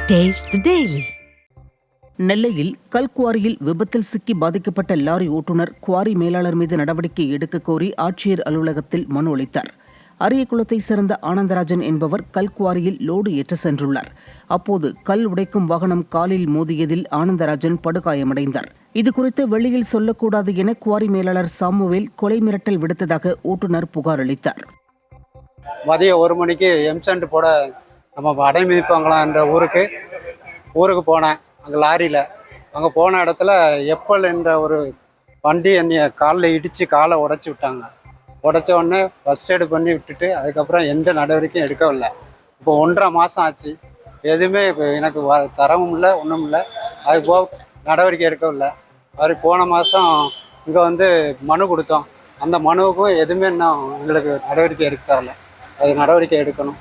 Taste the Daily. நெல்லையில் கல்குவாரியில் விபத்தில் சிக்கி பாதிக்கப்பட்ட லாரி ஓட்டுநர் குவாரி மேலாளர் மீது நடவடிக்கை எடுக்க கோரி ஆட்சியர் அலுவலகத்தில் மனு அளித்தார். அரியக்குளத்தை சேர்ந்த ஆனந்தராஜன் என்பவர் கல்குவாரியில் லோடு ஏற்ற சென்றுள்ளார். அப்போது கல் உடைக்கும் வாகனம் காலில் மோதியதில் ஆனந்தராஜன் படுகாயமடைந்தார். இதுகுறித்து வெளியில் சொல்லக்கூடாது என குவாரி மேலாளர் சாமுவேல் கொலை மிரட்டல் விடுத்ததாக ஓட்டுநர் புகார் அளித்தார். மதியம் 1 மணிக்கு எம்சண்ட் போட நம்ம அடைமிதிப்பாங்களாம் என்ற ஊருக்கு போனேன். அங்கே லாரியில் அங்கே போன இடத்துல எப்பல் என்ற ஒரு வண்டி என்னைய காலில் இடித்து காலை உடச்சி விட்டாங்க. உடச்ச உடனே ஃபஸ்ட் எய்டு பண்ணி விட்டுட்டு அதுக்கப்புறம் எந்த நடவடிக்கையும் எடுக்கவில்லை. இப்போ 1.5 மாதம் ஆச்சு. எதுவுமே இப்போ எனக்கு தரவும் இல்லை, ஒன்றும் இல்லை. அது போக நடவடிக்கை எடுக்கவில்லை. அது போன மாதம் இங்கே வந்து மனு கொடுத்தோம். அந்த மனுவுக்கும் எதுவுமே இன்னும் எங்களுக்கு நடவடிக்கை எடுக்க தரல. அது நடவடிக்கை எடுக்கணும்.